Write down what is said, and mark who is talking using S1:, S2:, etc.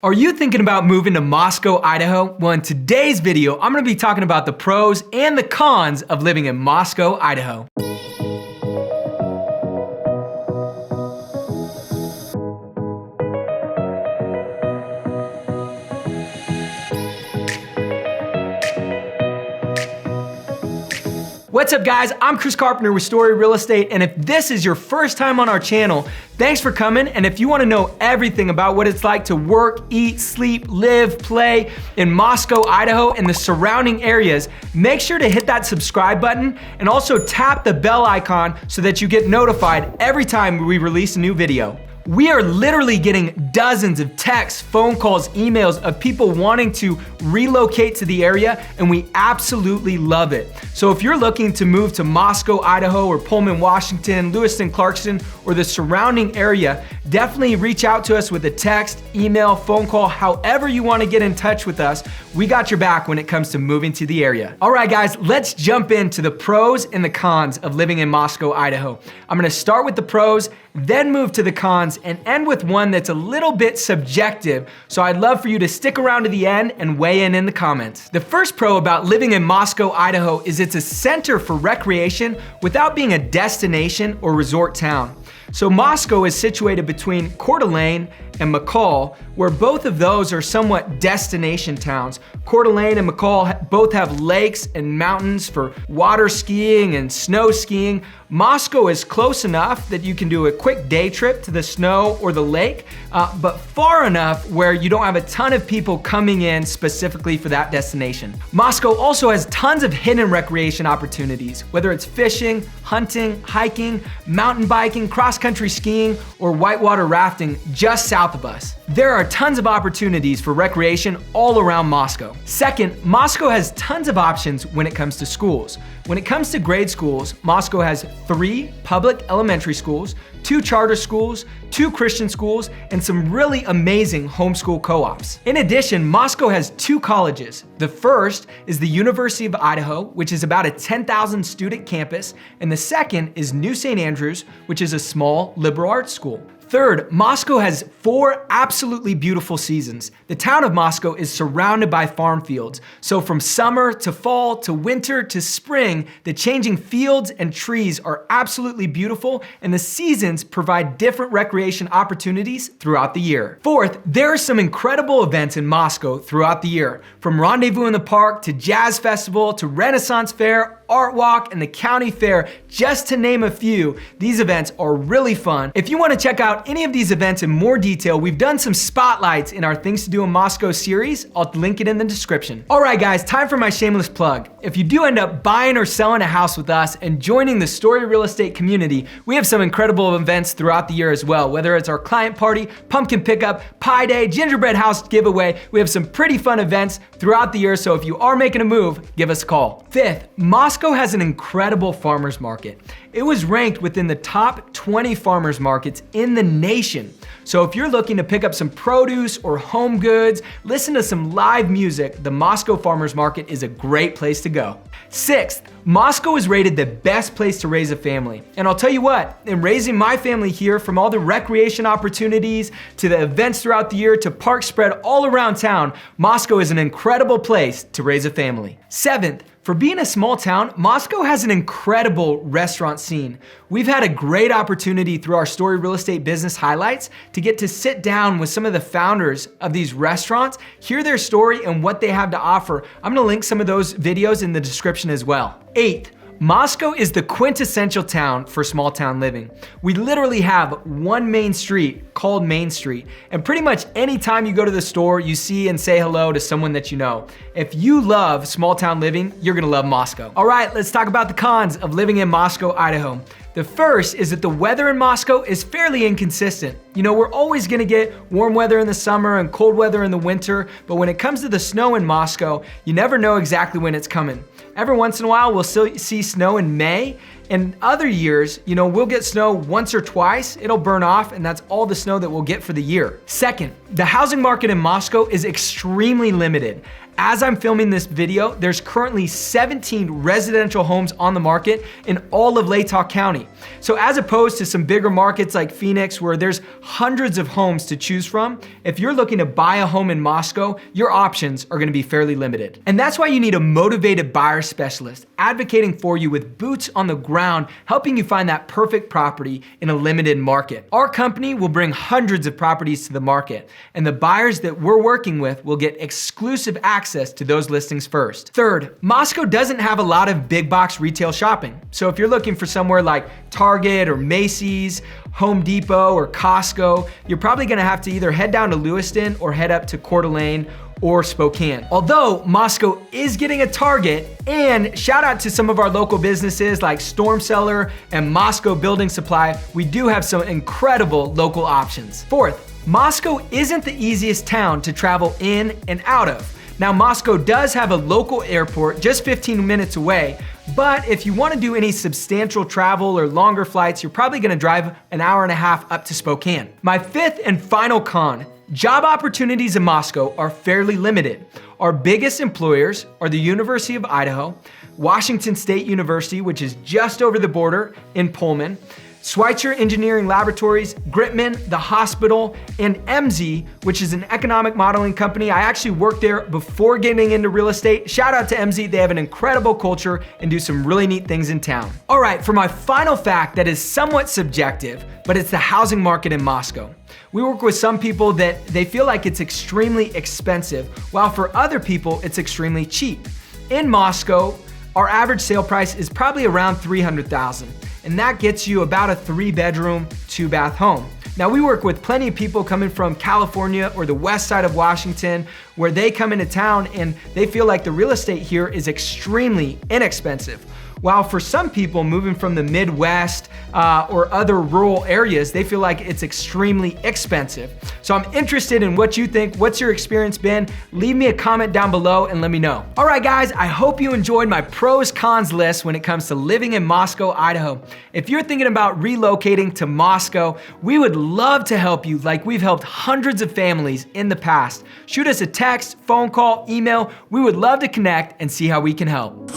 S1: Are you thinking about moving to Moscow, Idaho? Well, in today's video, I'm gonna be talking about the pros and the cons of living in Moscow, Idaho. What's up guys, I'm Chris Carpenter with Story Real Estate, and if this is your first time on our channel, thanks for coming. And if you wanna know everything about what it's like to work, eat, sleep, live, play in Moscow, Idaho, and the surrounding areas, make sure to hit that subscribe button and also tap the bell icon so that you get notified every time we release a new video. We are literally getting dozens of texts, phone calls, emails of people wanting to relocate to the area, and we absolutely love it. So if you're looking to move to Moscow, Idaho, or Pullman, Washington, Lewiston, Clarkston, or the surrounding area, definitely reach out to us with a text, email, phone call, however you want to get in touch with us. We got your back when it comes to moving to the area. All right, guys, let's jump into the pros and the cons of living in Moscow, Idaho. I'm gonna start with the pros, then move to the cons, and end with one that's a little bit subjective. So I'd love for you to stick around to the end and weigh in the comments. The first pro about living in Moscow, Idaho is it's a center for recreation without being a destination or resort town. So Moscow is situated between Coeur and McCall, where both of those are somewhat destination towns. Coeur d'Alene and McCall both have lakes and mountains for water skiing and snow skiing. Moscow is close enough that you can do a quick day trip to the snow or the lake, but far enough where you don't have a ton of people coming in specifically for that destination. Moscow also has tons of hidden recreation opportunities, whether it's fishing, hunting, hiking, mountain biking, cross-country skiing, or whitewater rafting just south of us. There are tons of opportunities for recreation all around Moscow. Second, Moscow has tons of options when it comes to schools. When it comes to grade schools, Moscow has 3 public elementary schools, 2 charter schools, 2 Christian schools, and some really amazing homeschool co-ops. In addition, Moscow has 2 colleges. The first is the University of Idaho, which is about a 10,000 student campus, and the second is New St. Andrews, which is a small liberal arts school. Third, Moscow has 4 absolutely beautiful seasons. The town of Moscow is surrounded by farm fields. So from summer to fall to winter to spring, the changing fields and trees are absolutely beautiful, and the seasons provide different recreation opportunities throughout the year. Fourth, there are some incredible events in Moscow throughout the year. From Rendezvous in the Park to Jazz Festival to Renaissance Fair, Art Walk, and the County Fair, just to name a few. These events are really fun. If you want to check out any of these events in more detail, we've done some spotlights in our Things to Do in Moscow series. I'll link it in the description. All right, guys, time for my shameless plug. If you do end up buying or selling a house with us and joining the Story Real Estate community, we have some incredible events throughout the year as well, whether it's our client party, pumpkin pickup, pie day, gingerbread house giveaway. We have some pretty fun events throughout the year, so if you are making a move, give us a call. Fifth, Moscow has an incredible farmers market. It was ranked within the top 20 farmers markets in the nation. So if you're looking to pick up some produce or home goods, listen to some live music, the Moscow Farmers Market is a great place to go. Sixth, Moscow is rated the best place to raise a family. And I'll tell you what, in raising my family here, from all the recreation opportunities to the events throughout the year to parks spread all around town, Moscow is an incredible place to raise a family. Seventh, for being a small town, Moscow has an incredible restaurant scene. We've had a great opportunity through our Story Real Estate business highlights to get to sit down with some of the founders of these restaurants, hear their story and what they have to offer. I'm gonna link some of those videos in the description as well. Eighth, Moscow is the quintessential town for small town living. We literally have one main street called Main Street, and pretty much anytime you go to the store, you see and say hello to someone that you know. If you love small town living, you're gonna love Moscow. All right, let's talk about the cons of living in Moscow, Idaho. The first is that the weather in Moscow is fairly inconsistent. You know, we're always gonna get warm weather in the summer and cold weather in the winter, but when it comes to the snow in Moscow, you never know exactly when it's coming. Every once in a while, we'll still see snow in May, and other years, you know, we'll get snow once or twice, it'll burn off, and that's all the snow that we'll get for the year. Second, the housing market in Moscow is extremely limited. as I'm filming this video, there's currently 17 residential homes on the market in all of Latah County. So as opposed to some bigger markets like Phoenix where there's hundreds of homes to choose from, if you're looking to buy a home in Moscow, your options are gonna be fairly limited. And that's why you need a motivated buyer specialist advocating for you with boots on the ground, helping you find that perfect property in a limited market. Our company will bring hundreds of properties to the market, and the buyers that we're working with will get exclusive access to those listings first. Third, Moscow doesn't have a lot of big box retail shopping. So if you're looking for somewhere like Target or Macy's, Home Depot or Costco, you're probably gonna have to either head down to Lewiston or head up to Coeur d'Alene or Spokane. Although Moscow is getting a Target, and shout out to some of our local businesses like Storm Cellar and Moscow Building Supply, we do have some incredible local options. Fourth, Moscow isn't the easiest town to travel in and out of. Now, Moscow does have a local airport just 15 minutes away, but if you want to do any substantial travel or longer flights, you're probably going to drive an hour and a half up to Spokane. My fifth and final con, job opportunities in Moscow are fairly limited. Our biggest employers are the University of Idaho, Washington State University, which is just over the border in Pullman, Schweitzer Engineering Laboratories, Gritman, the hospital, and MZ, which is an economic modeling company. I actually worked there before getting into real estate. Shout out to MZ, they have an incredible culture and do some really neat things in town. All right, for my final fact that is somewhat subjective, but it's the housing market in Moscow. We work with some people that they feel like it's extremely expensive, while for other people, it's extremely cheap. In Moscow, our average sale price is probably around $300,000. And that gets you about a 3-bedroom, 2-bath home. Now, we work with plenty of people coming from California or the west side of Washington where they come into town and they feel like the real estate here is extremely inexpensive. While for some people moving from the Midwest or other rural areas, they feel like it's extremely expensive. So I'm interested in what you think. What's your experience been? Leave me a comment down below and let me know. All right, guys, I hope you enjoyed my pros cons list when it comes to living in Moscow, Idaho. If you're thinking about relocating to Moscow, we would love to help you like we've helped hundreds of families in the past. Shoot us a text, phone call, email. We would love to connect and see how we can help.